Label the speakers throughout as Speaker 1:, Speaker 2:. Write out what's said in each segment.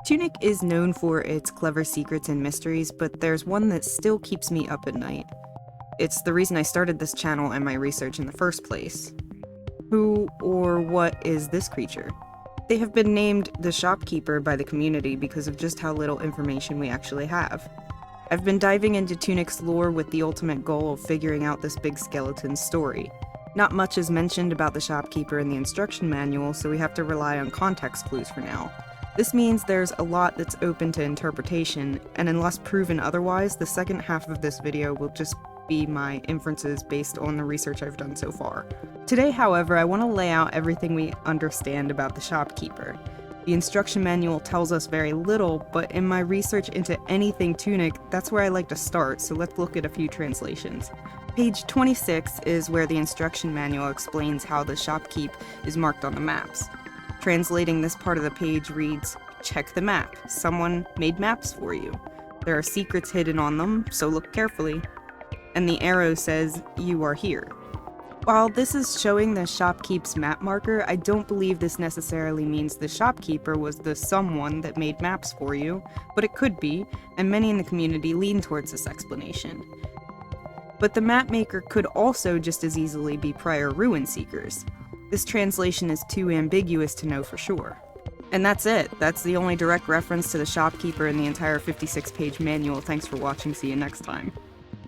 Speaker 1: Tunic is known for its clever secrets and mysteries, but there's one that still keeps me up at night. It's the reason I started this channel and my research in the first place. Who or what is this creature? They have been named the Shopkeeper by the community because of just how little information we actually have. I've been diving into Tunic's lore with the ultimate goal of figuring out this big skeleton's story. Not much is mentioned about the Shopkeeper in the instruction manual, so we have to rely on context clues for now. This means there's a lot that's open to interpretation, and unless proven otherwise, the second half of this video will just be my inferences based on the research I've done so far. Today, however, I want to lay out everything we understand about the Shopkeeper. The instruction manual tells us very little, but in my research into anything Tunic, that's where I like to start, so let's look at a few translations. Page 26 is where the instruction manual explains how the Shopkeep is marked on the maps. Translating this part of the page reads, "Check the map. Someone made maps for you. There are secrets hidden on them, so look carefully." And the arrow says, "You are here." While this is showing the Shopkeep's map marker, I don't believe this necessarily means the Shopkeeper was the someone that made maps for you, but it could be, and many in the community lean towards this explanation. But the map maker could also just as easily be prior ruin seekers. This translation is too ambiguous to know for sure. And that's it. That's the only direct reference to the Shopkeeper in the entire 56-page manual. Thanks for watching. See you next time.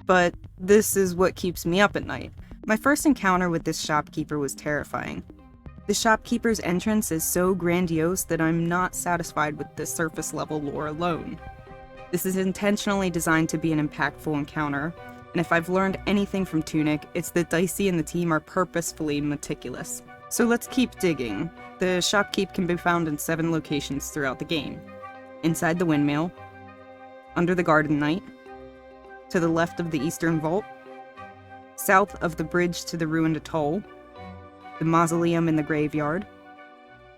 Speaker 1: But this is what keeps me up at night. My first encounter with this Shopkeeper was terrifying. The Shopkeeper's entrance is so grandiose that I'm not satisfied with the surface level lore alone. This is intentionally designed to be an impactful encounter, and if I've learned anything from Tunic, it's that Dicey and the team are purposefully meticulous. So let's keep digging. The Shopkeep can be found in 7 locations throughout the game. Inside the windmill, under the garden knight, to the left of the eastern vault, south of the bridge to the ruined atoll, the mausoleum in the graveyard,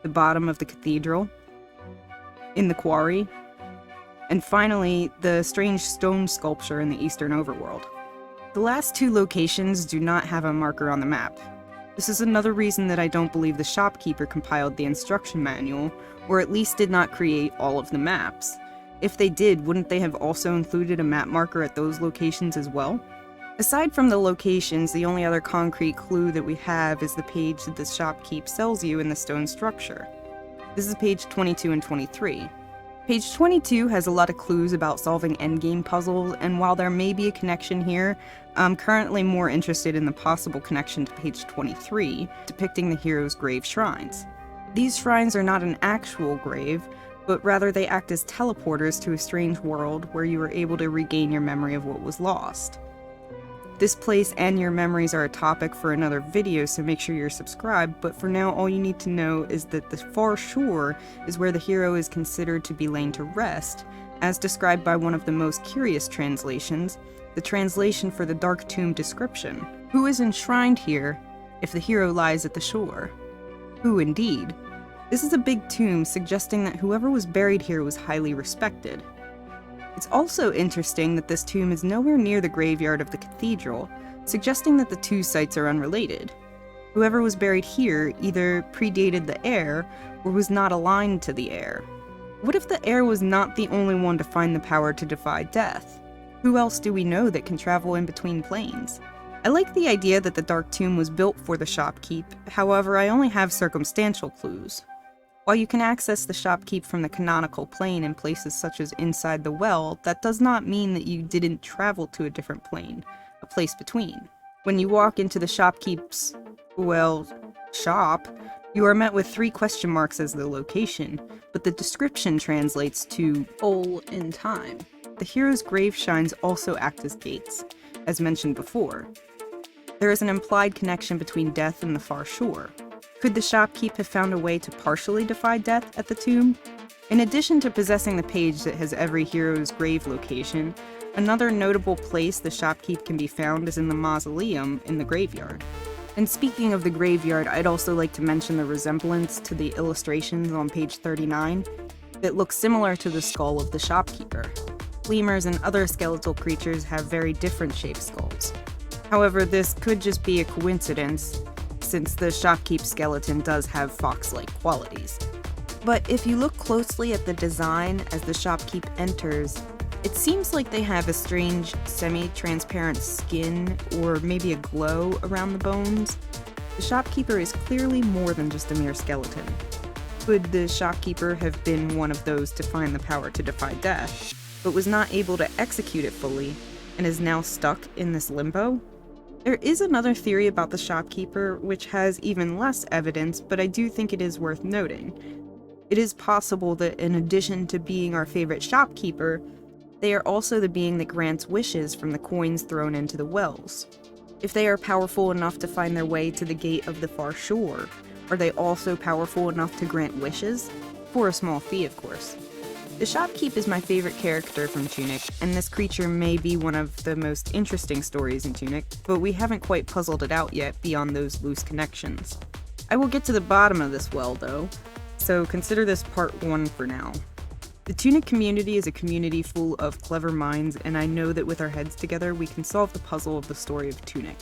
Speaker 1: the bottom of the cathedral, in the quarry, and finally the strange stone sculpture in the eastern overworld. The last 2 locations do not have a marker on the map. This is another reason that I don't believe the Shopkeeper compiled the instruction manual, or at least did not create all of the maps. If they did, wouldn't they have also included a map marker at those locations as well? Aside from the locations, the only other concrete clue that we have is the page that the Shopkeep sells you in the stone structure. This is page 22 and 23. Page 22 has a lot of clues about solving endgame puzzles, and while there may be a connection here, I'm currently more interested in the possible connection to page 23, depicting the hero's grave shrines. These shrines are not an actual grave, but rather they act as teleporters to a strange world where you are able to regain your memory of what was lost. This place and your memories are a topic for another video, so make sure you're subscribed, but for now all you need to know is that the far shore is where the hero is considered to be laid to rest, as described by one of the most curious translations, the translation for the Dark Tomb description. Who is enshrined here if the hero lies at the shore? Who indeed? This is a big tomb, suggesting that whoever was buried here was highly respected. It's also interesting that this tomb is nowhere near the graveyard of the cathedral, suggesting that the 2 sites are unrelated. Whoever was buried here either predated the heir, or was not aligned to the heir. What if the heir was not the only one to find the power to defy death? Who else do we know that can travel in between planes? I like the idea that the Dark Tomb was built for the Shopkeep, however I only have circumstantial clues. While you can access the Shopkeep from the canonical plane in places such as inside the well, that does not mean that you didn't travel to a different plane, a place between. When you walk into the Shopkeep's, shop, you are met with 3 question marks as the location, but the description translates to hole in time. The hero's grave shrines also act as gates, as mentioned before. There is an implied connection between death and the far shore. Could the Shopkeep have found a way to partially defy death at the tomb? In addition to possessing the page that has every hero's grave location, another notable place the Shopkeep can be found is in the mausoleum in the graveyard. And speaking of the graveyard, I'd also like to mention the resemblance to the illustrations on page 39 that look similar to the skull of the Shopkeeper. Lemurs and other skeletal creatures have very different shaped skulls. However, this could just be a coincidence, since the Shopkeep skeleton does have fox-like qualities. But if you look closely at the design as the shopkeep enters, it seems like they have a strange semi-transparent skin or maybe a glow around the bones. The shopkeeper is clearly more than just a mere skeleton. Could the shopkeeper have been one of those to find the power to defy death, but was not able to execute it fully, and is now stuck in this limbo? There is another theory about the shopkeeper which has even less evidence, but I do think it is worth noting. It is possible that in addition to being our favorite shopkeeper, they are also the being that grants wishes from the coins thrown into the wells. If they are powerful enough to find their way to the gate of the far shore, are they also powerful enough to grant wishes? For a small fee, of course. The shopkeep is my favorite character from Tunic, and this creature may be one of the most interesting stories in Tunic, but we haven't quite puzzled it out yet beyond those loose connections. I will get to the bottom of this well, though, so consider this part 1 for now. The Tunic community is a community full of clever minds, and I know that with our heads together, we can solve the puzzle of the story of Tunic.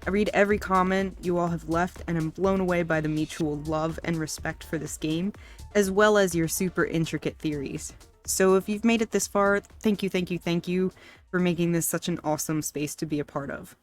Speaker 1: I read every comment you all have left, and am blown away by the mutual love and respect for this game, as well as your super intricate theories. So if you've made it this far, thank you for making this such an awesome space to be a part of.